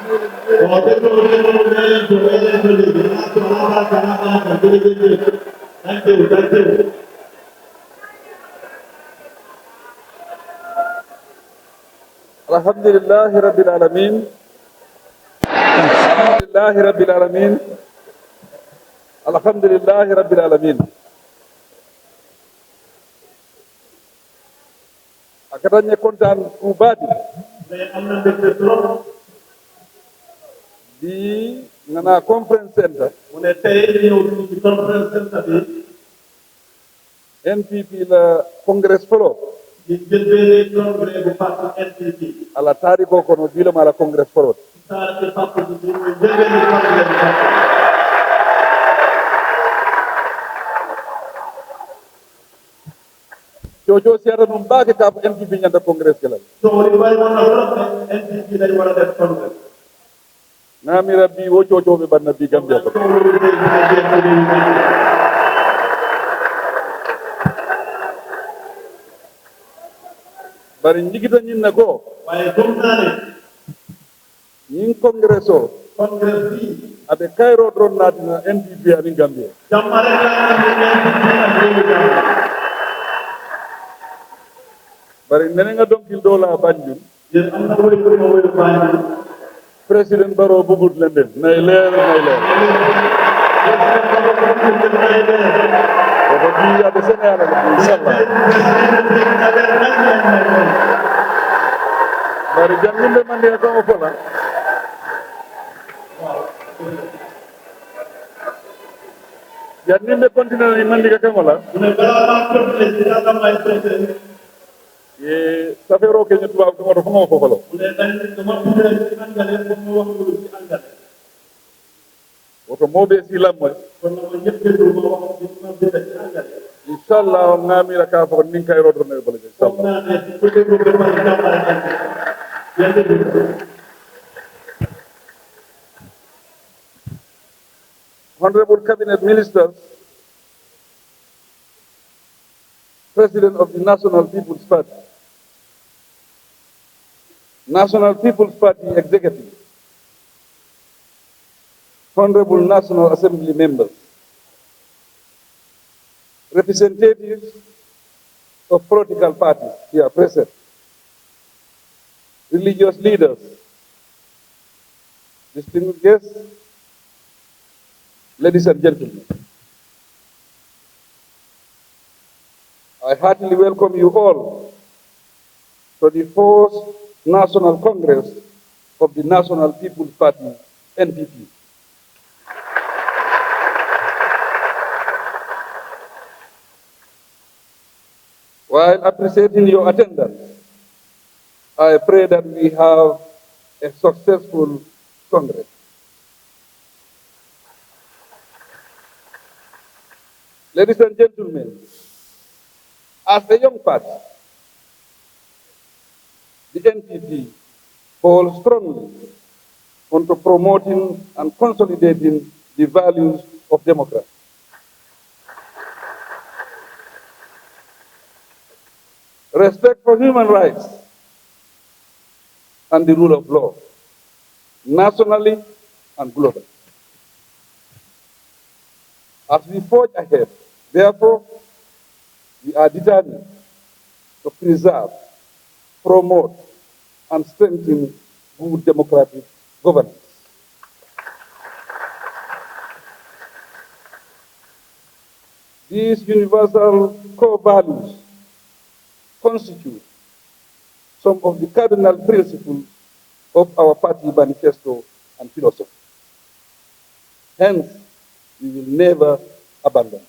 Thank you. Alhamdulillah Rabbil Alamin. Alhamdulillah Rabbil Alamin. Alhamdulillah Rabbil Alamin. Akatanya kontaan ubadi di ngana conference center NPP la congress folo ala tari ko kono bilo mala congress folo jojo siara num baake ka NPP nyanda congress kala nami rabbi wo jojo be banna bi Gambia ko bari njigita ñin na ko waye dum naane ñin congresso congress bi abe kayro dron natina NPP ani Gambia jamare bari nene nga donkil dola Banjul yen amna woy ko woy Banjul president Barrow bugut lenden nay leer ko bi ya de Sénégal inshallah bari janginde man de ko fola janginde continue ni man diga kangola ne bala ma ko president Adama president e safero ke ñu tubaab ko do fa mo fofalo ne dañ ko ma tudde ci angale ko mo wax lu ci angale woto mobe si lamma kon no ñepp do ko wax ci ma bi ci angale inshallah ngami la ka fo nin kay rodro ne bala inshallah ko de ko be ma jamba yende Honorable Cabinet Ministers, President of the National People's Party, National People's Party Executive, Honorable National Assembly members, representatives of political parties here present, religious leaders, distinguished guests, ladies and gentlemen, I heartily welcome you all to the fourth National Congress of the National People's Party, NPP. While appreciating your attendance, I pray that we have a successful Congress. Ladies and gentlemen, as a young party, the NPP calls strongly onto promoting and consolidating the values of democracy. Respect for human rights and the rule of law, nationally and globally. As we forge ahead, therefore, we are determined to preserve, promote, and strengthen good democratic governance. These universal core values constitute some of the cardinal principles of our party manifesto and philosophy. Hence, we will never abandon them.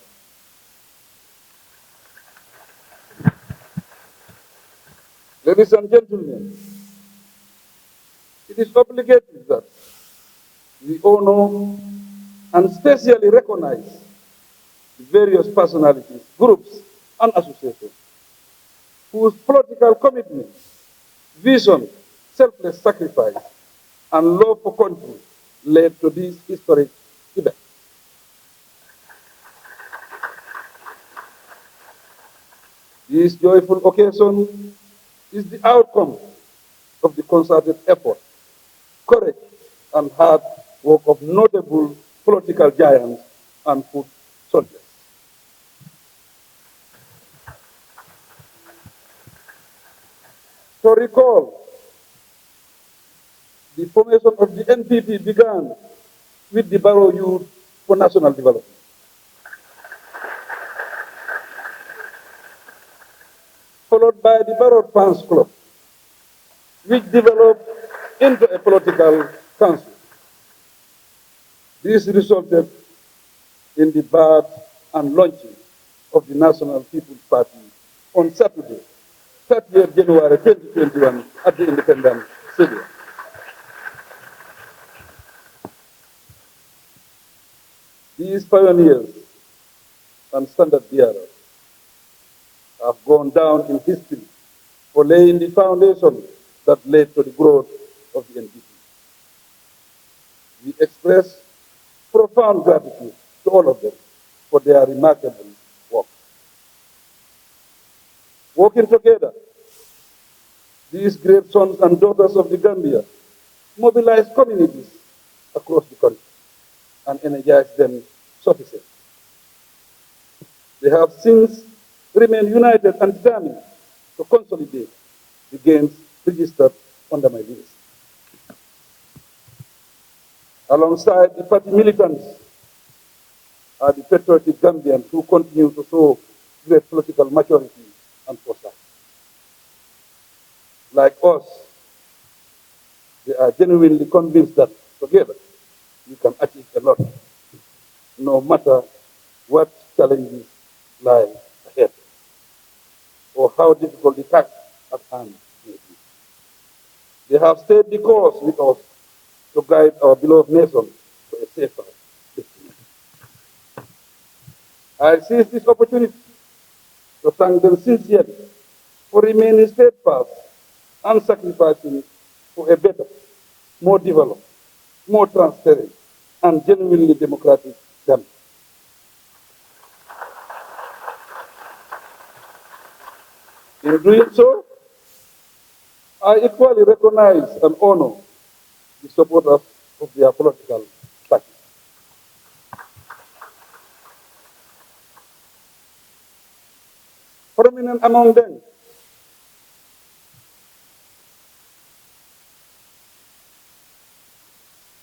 Ladies and gentlemen, it is obligatory that we honor and specially recognize the various personalities, groups, and associations whose political commitment, vision, selfless sacrifice, and love for country led to this historic event. This joyful occasion is the outcome of the concerted effort, courage, and hard work of notable political giants and foot soldiers. So recall, the formation of the NPP began with the Barrow Youth for National Development. Followed by the Barrow Fans Club, which developed into a political council. This resulted in the birth and launching of the National People's Party on Saturday, 30th January 2021 at the Independence Stadium. These pioneers and standard bearers have gone down in history for laying the foundation that led to the growth of the NDP. We express profound gratitude to all of them for their remarkable work. Working together, these great sons and daughters of the Gambia mobilized communities across the country and energized them sufficiently. They have since remained united and determined to consolidate the gains registered under my leadership. Alongside the party militants are the patriotic Gambians who continue to show great political maturity and foresight. Like us, they are genuinely convinced that together we can achieve a lot, no matter what challenges lie ahead or how difficult the task at hand may be. They have stayed the course with us to guide our beloved nation to a safer destiny. I seize this opportunity to thank them sincerely for remaining steadfast and sacrificing for a better, more developed, more transparent, and genuinely democratic Gambia. In doing so, I equally recognize and honor the supporters of their political parties. Prominent among them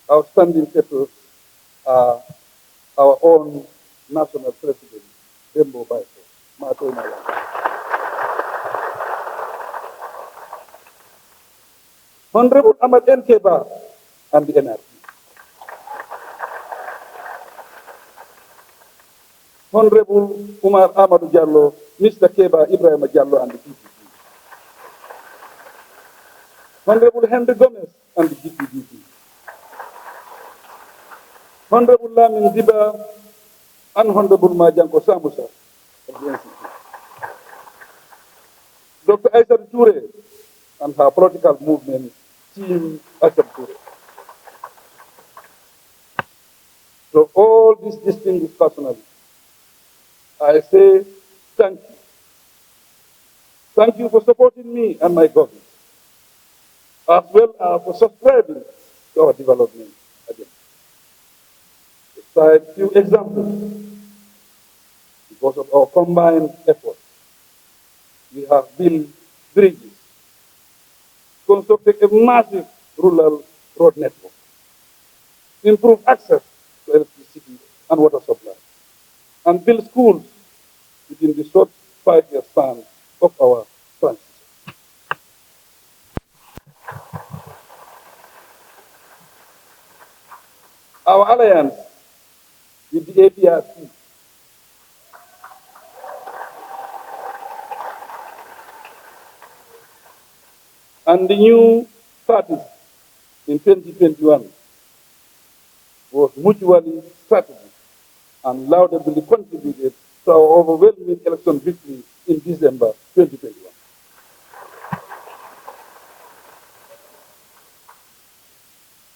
outstanding patriots are our own national president, Barrow, Martin Malala. Honorable Ahmad N. Keba and the NRP. Honorable Umar Amadou Diallo, Mr. Keba Ibrahim Diallo and the PPP. Honorable Henry Gomez and the GPDP. Honorable Lamin Ziba and Honorable Majanko Samusa of the NCP. Dr. Aisha Toure and her political movement, Team Aisha Toure. So all these distinguished personalities, I say thank you. Thank you for supporting me and my government, as well as for subscribing to our development agenda. To cite a few examples, because of our combined efforts, we have built bridges, constructed a massive rural road network, improved access to electricity and water supply, and build schools within the short 5-year span of our transition. Our alliance with the APRC and the new parties in 2021 was mutually strategic and laudably contributed to our overwhelming election victory in December 2021.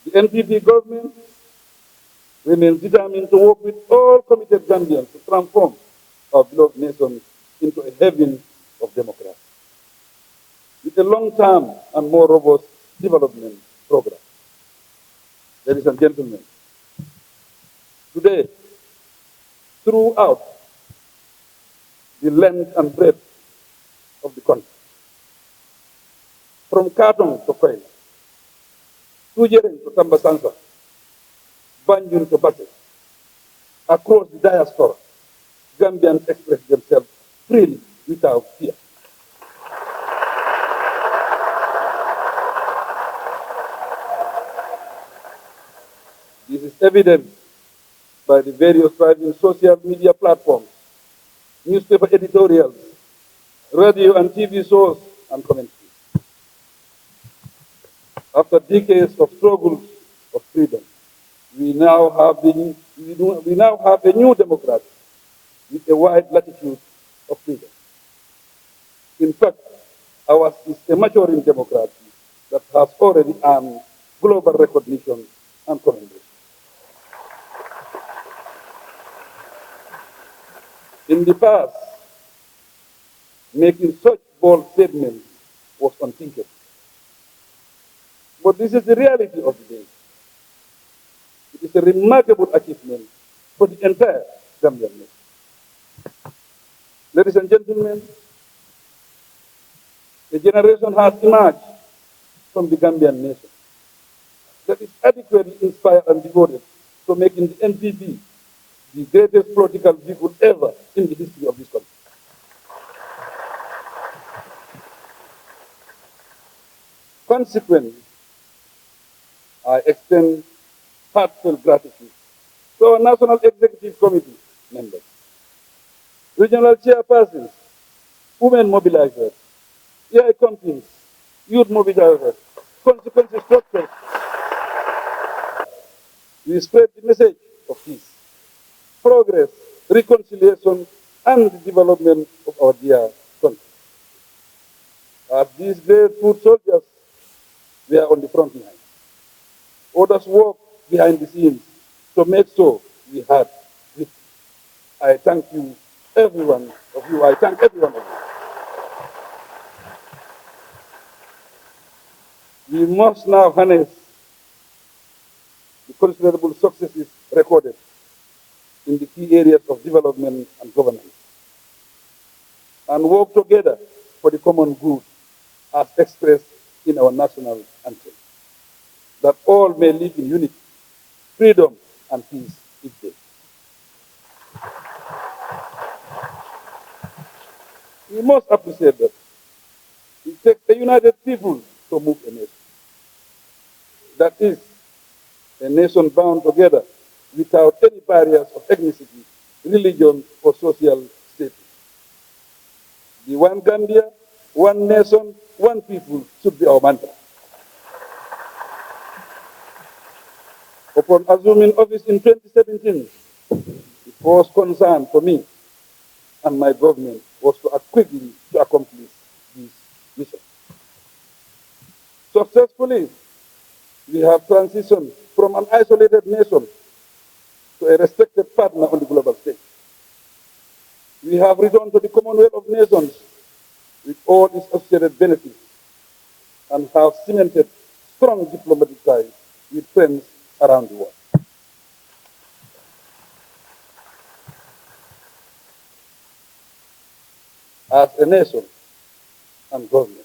The NPP government remains determined to work with all committed Gambians to transform our beloved nation into a haven of democracy, with a long-term and more robust development program. Ladies and gentlemen, today, throughout the length and breadth of the country, from Katong to Koila, Tujering to Tambasansa, Banjul to Basse, across the diaspora, Gambians express themselves freely without fear. This is evident by the various thriving social media platforms, newspaper editorials, radio and TV shows, and commentaries. After decades of struggles of freedom, we now have a new democracy with a wide latitude of freedom. In fact, ours is a maturing democracy that has already earned global recognition and commendation. In the past, making such bold statements was unthinkable. But this is the reality of the day. It is a remarkable achievement for the entire Gambian nation. Ladies and gentlemen, a generation has emerged from the Gambian nation that is adequately inspired and devoted to making the NPP the greatest political vehicle ever in the history of this country. Consequently, I extend heartfelt gratitude to our National Executive Committee members, regional chairpersons, women mobilizers, AI companies, youth mobilizers, consequences structures. We spread the message of peace, progress, reconciliation, and the development of our dear country. As these great foot soldiers, we are on the front line. Others work behind the scenes to make sure we had victory. I thank you, every one of you. I thank every one of you. We must now harness the considerable successes recorded in the key areas of development and governance and work together for the common good as expressed in our national anthem, that all may live in unity, freedom, and peace each day. We must appreciate that it takes a united people to move a nation. That is, a nation bound together without any barriers of ethnicity, religion, or social status. The one Gambia, one nation, one people should be our mantra. Upon assuming office in 2017, the first concern for me and my government was to act quickly to accomplish this mission. Successfully, we have transitioned from an isolated nation to a respected partner on the global stage. We have returned to the Commonwealth of Nations with all its associated benefits and have cemented strong diplomatic ties with friends around the world. As a nation and government,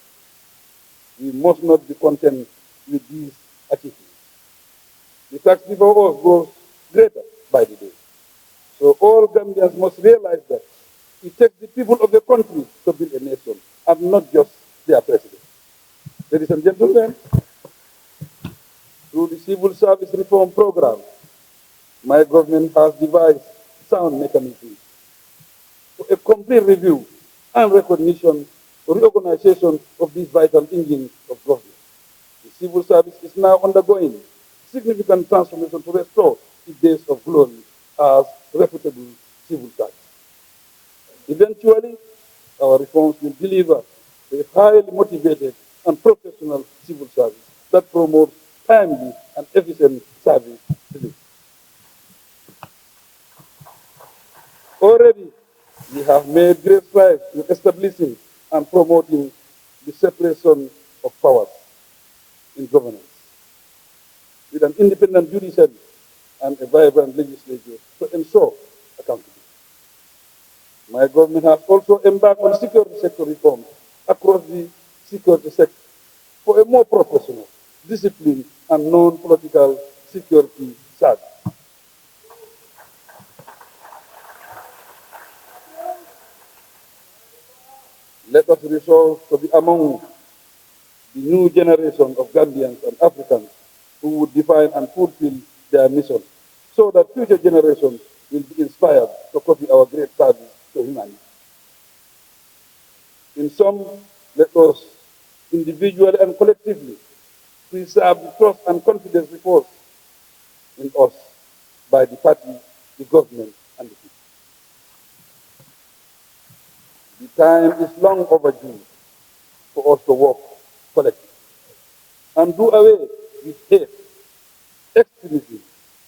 we must not be content with these achievements. The task before us grows greater by the day. So all Gambians must realize that it takes the people of the country to build a nation and not just their president. Ladies and gentlemen, through the Civil Service Reform Program, my government has devised sound mechanisms for a complete review and recognition or reorganization of this vital engine of government. The civil service is now undergoing significant transformation to restore its days of glory as reputable civil service. Eventually, our reforms will deliver a highly motivated and professional civil service that promotes timely and efficient service delivery. Already, we have made great strides in establishing and promoting the separation of powers in governance. with an independent judiciary and a vibrant legislature to ensure accountability. My government has also embarked on security sector reforms across the security sector for a more professional, disciplined, and non-political security service. Let us resolve to be among the new generation of Gambians and Africans who would define and fulfill their mission, so that future generations will be inspired to copy our great service to humanity. In sum, let us individually and collectively preserve the trust and confidence reposed in us by the party, the government, and the people. The time is long overdue for us to work collectively and do away with hate, extremism,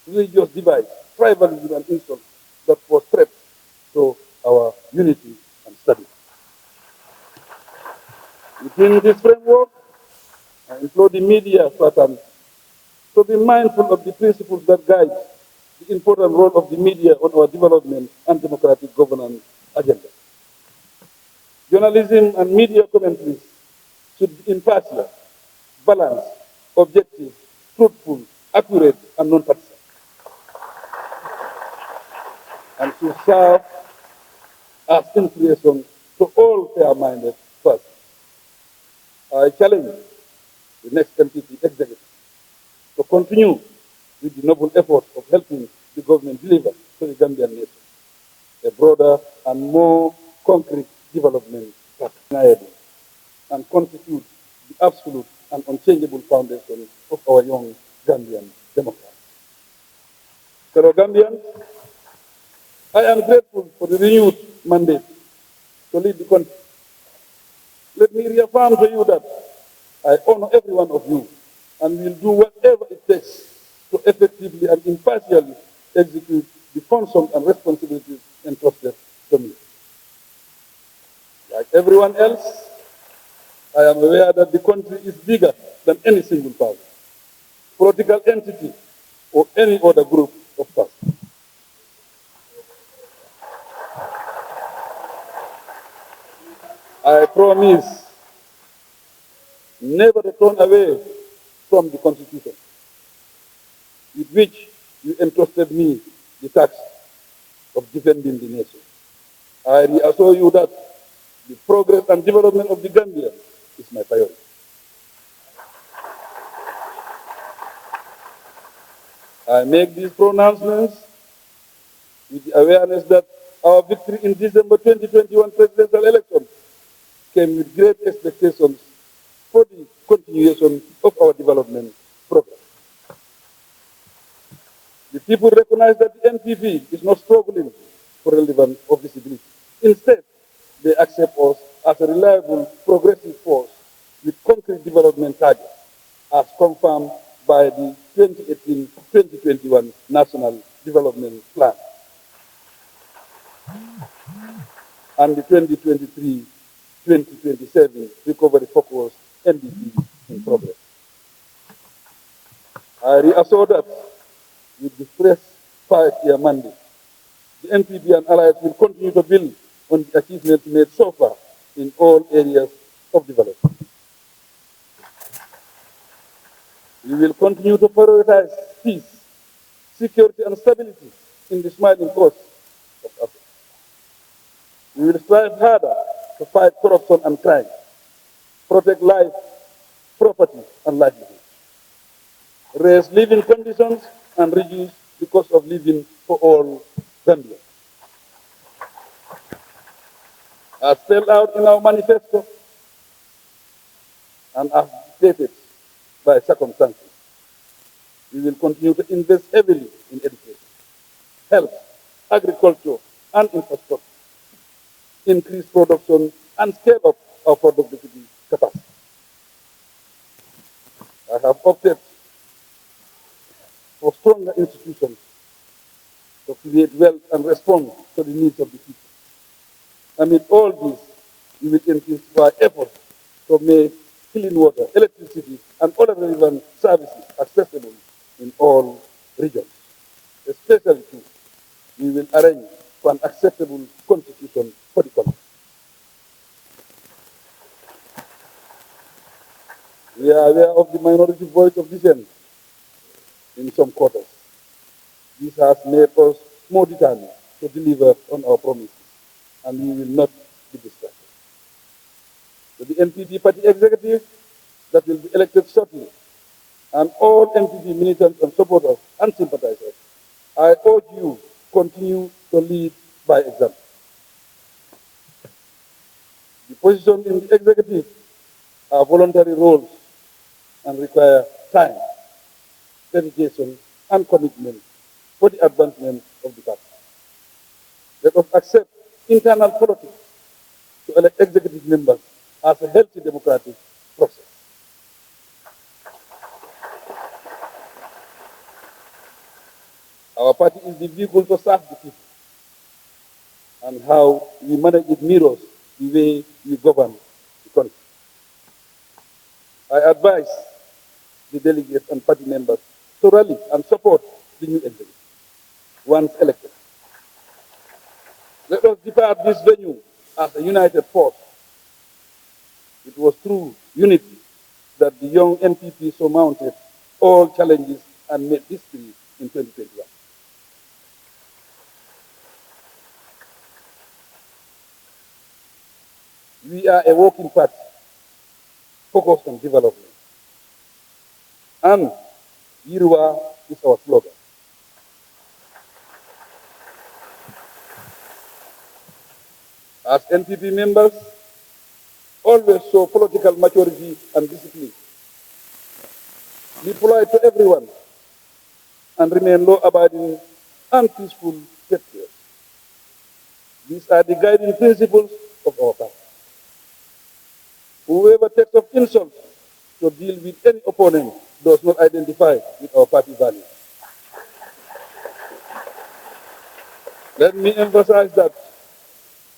religious divides, tribalism, and insults that pose threats to our unity and stability. Within this framework, I implore the media fraternity to be mindful of the principles that guide the important role of the media on our development and democratic governance agenda. Journalism and media commentaries should be impartial, balanced, objective, truthful, accurate, and non-partisan, and should serve as inspiration to all fair-minded persons. I challenge the next MPP executive to continue with the noble effort of helping the government deliver to the Gambian nation a broader and more concrete development path, and constitute the absolute and unchangeable foundation of our young Gambian democracy. Fellow Gambians, I am grateful for the renewed mandate to lead the country. Let me reaffirm to you that I honor every one of you and will do whatever it takes to effectively and impartially execute the functions and responsibilities entrusted to me. Like everyone else, I am aware that the country is bigger than any single party, political entity, or any other group of persons. I promise never to turn away from the Constitution, with which you entrusted me the task of defending the nation. I reassure you that the progress and development of the Gambia is my priority. I make these pronouncements with the awareness that our victory in December 2021 presidential election came with great expectations for the continuation of our development program. The people recognize that the NPP is not struggling for relevance or visibility. Instead, they accept us as a reliable, progressive force with concrete development targets, as confirmed by the 2018-2021 National Development Plan and the 2023-2027 Recovery-Focused NDP in progress. I reassure that with the fresh 5-year mandate, the NPP and allies will continue to build on the achievements made so far in all areas of development. We will continue to prioritize peace, security, and stability in the smiling coast of Africa. We will strive harder to fight corruption and crime, protect life, property, and livelihood, raise living conditions, and reduce the cost of living for all Gambians. As spelled out in our manifesto and as dictated by circumstances, we will continue to invest heavily in education, health, agriculture, and infrastructure, increase production, and scale up our productivity capacity. I have opted for stronger institutions to create wealth and respond to the needs of the people. Amid all this, we will intensify efforts to make clean water, electricity, and other relevant services accessible in all regions. Especially too, we will arrange for an acceptable constitution for the country. We are aware of the minority voice of dissent in some quarters. This has made us more determined to deliver on our promises, and we will not be distracted. To the NPP party executive that will be elected shortly, and all NPP militants and supporters and sympathizers, I urge you to continue to lead by example. The positions in the executive are voluntary roles and require time, dedication, and commitment for the advancement of the party. Let us accept internal politics to elect executive members as a healthy democratic process. Our party is the vehicle to serve the people, and how we manage it mirrors the way we govern the country. I advise the delegates and party members to rally and support the new executive once elected. Let us depart this venue as a united force. It was through unity that the young NPP surmounted all challenges and made history in 2021. We are a working party focused on development. And Yirwa is our slogan. As NPP members, always show political maturity and discipline. Be polite to everyone and remain law-abiding and peaceful patriots. These are the guiding principles of our party. Whoever takes up insults to deal with any opponent does not identify with our party values. Let me emphasize that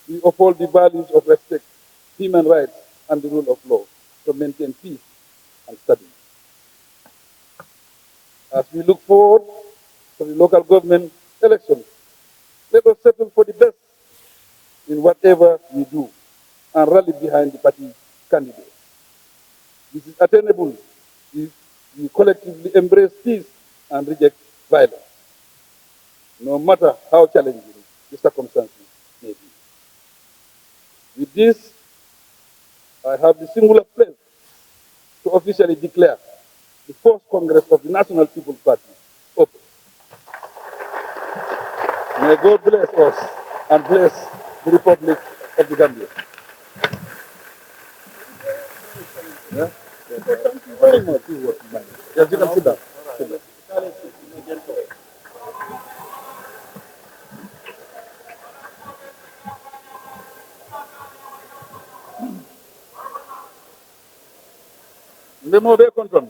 we uphold the values of respect, human rights, and the rule of law to maintain peace and stability. As we look forward to the local government elections, let us settle for the best in whatever we do and rally behind the party candidate. This is attainable if we collectively embrace peace and reject violence, no matter how challenging the circumstances may be. With this, I have the singular pleasure to officially declare the first Congress of the National People's Party open. May God bless us and bless the Republic of the Gambia. Yeah? Thank you very much. Yes, you can sit down. Sit down. Ndemo be konton.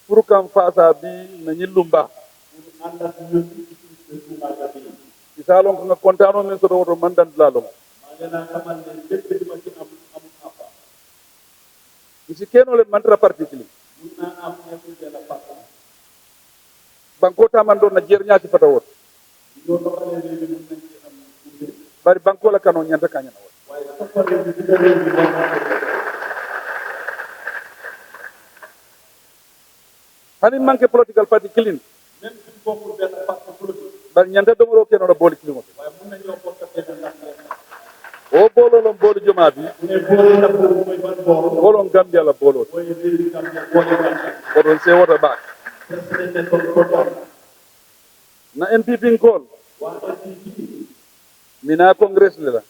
Pour kam fasa bi na nyilumba. Isalon ko kontano men so do mandan lalong. Isi keno le mantra particularly. Banko tamando na jernya ci fatawot. Bari banko la kano nyanta kanya na wot. Hani manke political party clean. Bari nyanta domoro keno na boli kilimo. O bolo lom bolo joma bi bolo Gambia la bolo odon say water back na NPP call mina congress la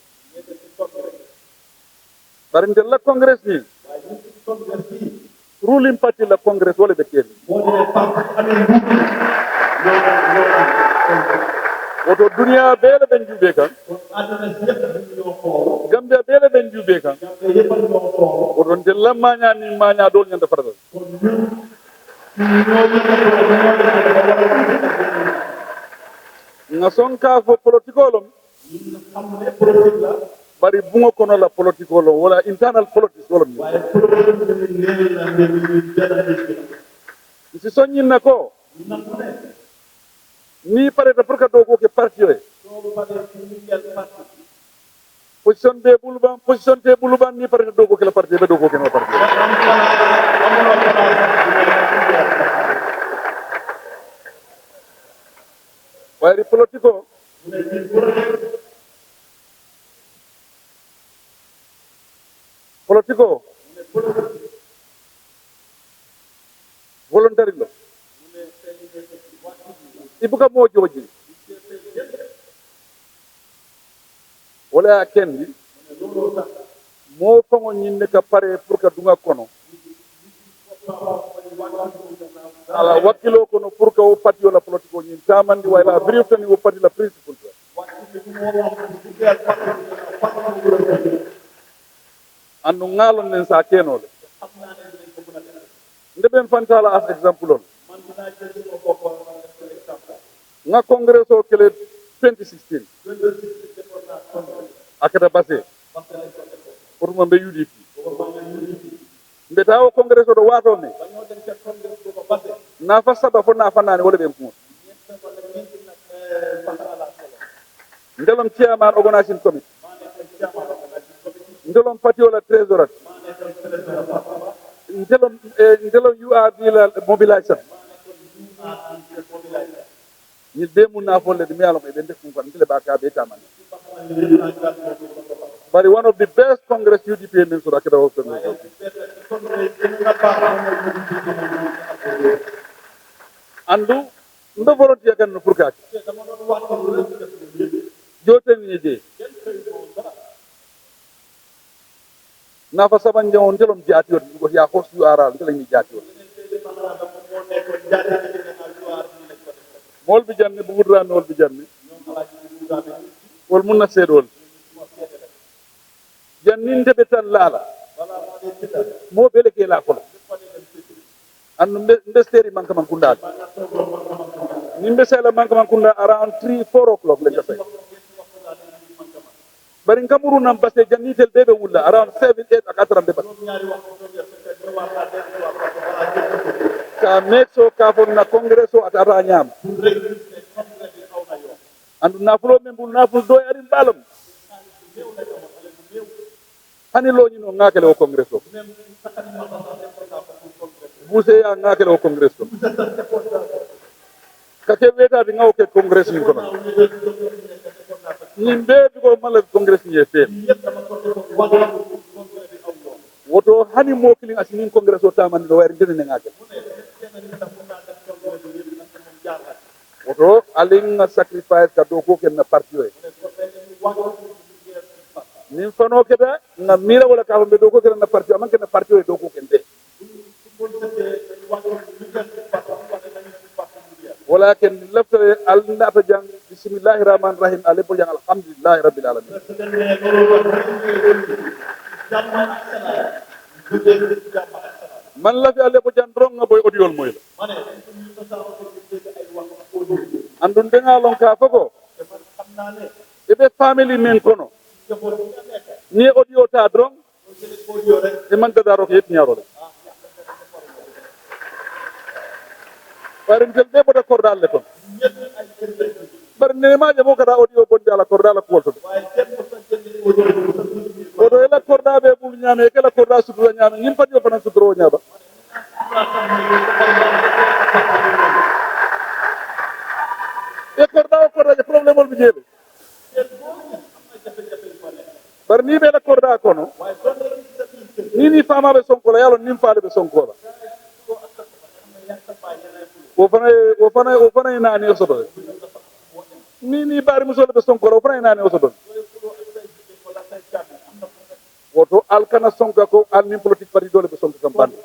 barinde la congress ni ruling party la congress wala be ken woto dunia bele ben jube kan Gambia bele ben jube kan woto de la maña ni maña dol ñanda farata nga son ka fo politikolom bari bungo kono la politiko lo wala internal politics wala ni waaye problème bi ngeen la ngeen ñu jëlale si soññin na ko nangu ne ni pare da pourka do ko ke parti yo soo paree ci ñu jël parti position te buluban ni pare do ko ke la parti be do ko ke no parti waaye politiko politiko voluntary lo ibuka mo joji wala kendi mo fango nyinde ka pare pour ka dunga kono ala wakilo kono pour ka o pati wala politiko nyin tamandi wala brief tani o pati la principal andu ngalon nen sa kenole ndeben fantala as example on nga congress o kele 2016 akata base pour mo be UDP mbeta o congress o do wato ne na fa saba fo na fa nani wala be ko ndelom chairman organizing committee ndelom party wala treasurer ndelom you are the mobilization ni demu na folle de mialo be def ko ndele ba ka be taman but one of the best congress UDP men so akada o to andu ndo volontier kan pour ka joten ni je na fa saban jawon telom jaati won ko ya hos yu aral telom ni jaati won mol bi janne bu wudra mol bi janne wol mun na sedol jannin de betal lala mo bele ke la ko andu mbesteri man kam kunda nimbe sela man kam kunda around 3-4 o'clock le jafe bari ngamuru nam basse jannitel bebe wulla around 7-8 ak atram be bas ka mexo ka fon na congresso at ara nyam andu nafulo men bul naful do ari balam hani lo nyino ngakele o congresso buse ya ngakele o congresso ka ke weta bi ngaw ke congresso ni kono nimbe ko mala congress ni fe woto hani mo kilin asinin congress o tamani do wari dene ngake woto alin sacrifice ka do ko ken na parti we nin fano keda na mira wala ka be do ko ken na parti aman ken na parti we do ko ken de ولكن لفت النا تجان بسم الله الرحمن الرحيم على بول الحمد لله رب العالمين من لا في على بول رون بوي اوديول موي andun denga lon ka fako ebe family men kono ni audio ta drong e man da daro yet nyaro barin tel be boda kordal le ton bar ne ma jamo kada audio bon dala kordal ko wolto odo ela korda be bul nyame kala korda sudro nyame nyim padi fana sudro nyaba e korda je problème ol bi jebe bar ni be la korda kono ni fama be sonko la yalo nim faale be sonko la wo fana ina ne so do ni bari muso be sonko la wo fana ina ne so do woto alkana sonka ko al nim politique parti dole be sonko kam bande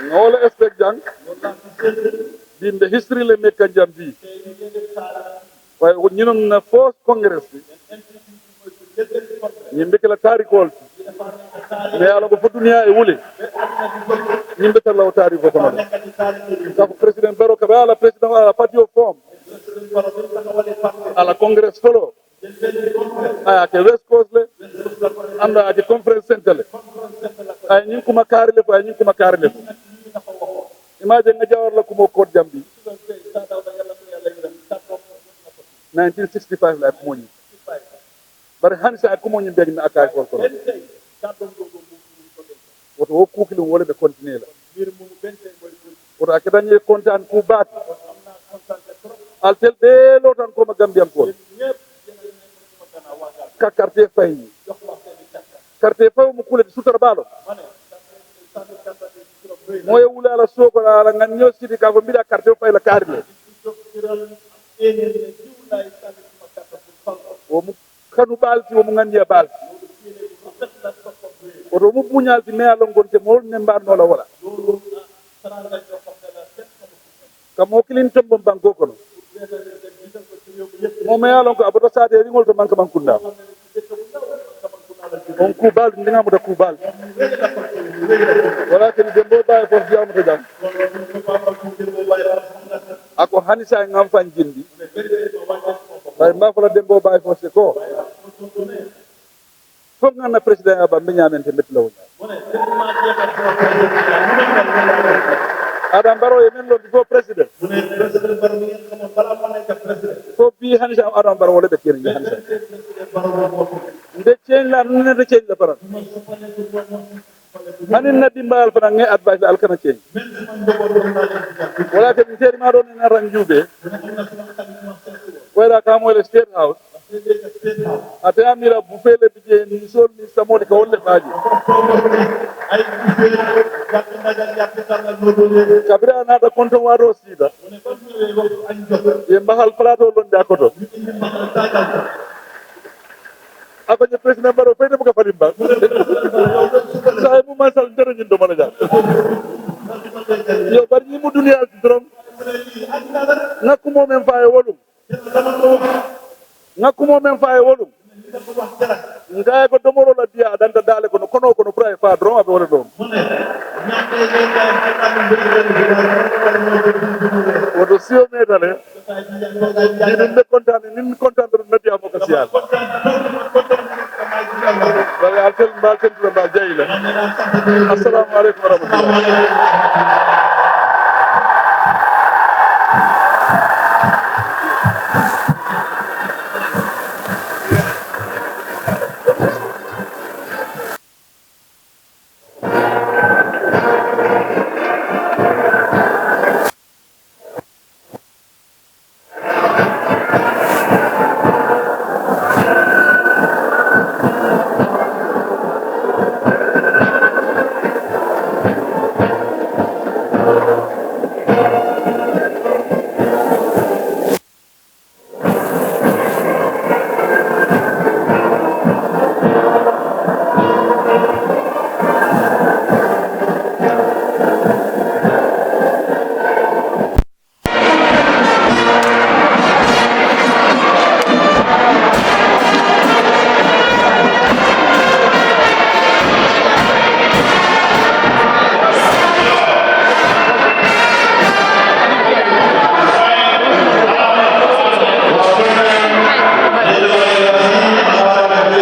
ngol expect jang in the history le mekka jambi way ñinon na first congress bi ñimbe kala tarikol me ala ko dunia e wuli ñimbe tan law tariko ko non ka president Barrow ka ala president ala party of form président Barrow bi taxawalee parti ala congress folo jël benn congrès aya ke west coast le la ko anda ati conference center le ay ñing kuma kaari le ay ñing kuma kaari le imagine nga jawar la kumo code jambi 1965 la kumo ñi bari hansa kumo ñi beg na akay ko woto wo kukilum wala be continuer la woto akadañe kontaan ku baat altel be lotan ko ma gambian ko ka carte fay carte fay mu kule sutar balo moye wula la soko la ngan ñoo sidi ka ko mbida carte fay la kaari le o mu kanu balti o mu ngandi balti oto mu buñalti me alon gonte mol ne mbarno la wala kamo kilin tembo banko kono mo me alon ko abota sade ringol to banka bankunda on ku bal ndinga mo da ku bal wala ken dembo bay for diamu to jam ako hanisa ngam fanjindi bay ma fala dembo bay for se ko fop nga na président aba mi ñaamente métti la woon Adam Barrow yemen lo before president fop bi hanisa Adam Barrow wala be kiri hanisa nde change la nne de change la paran hanin na dimbal fana nge advice al kana change wala ke interi ma don na ranjube wala ka mo le state house ate amira bufele bije ni sol ni samoli ka wolle baji ay bufele yakka dagal yakka tarna nodole kabira na da konto waro sida ye mahal plato lon da koto apa je president Barrow fay dem ka falimba say mu masal dara ñu do mala ja yo bari mu dunya ci drom nakumo men fay wolum ngakumo men fay wolum ngay ko domoro la dia danta dale ko kono kono pray fa drom abe wala dom wodo sio medale ni contane ni contane na dia mo ko sial wala altel mbal ten mbal jeyla assalamu alaykum wa rahmatullahi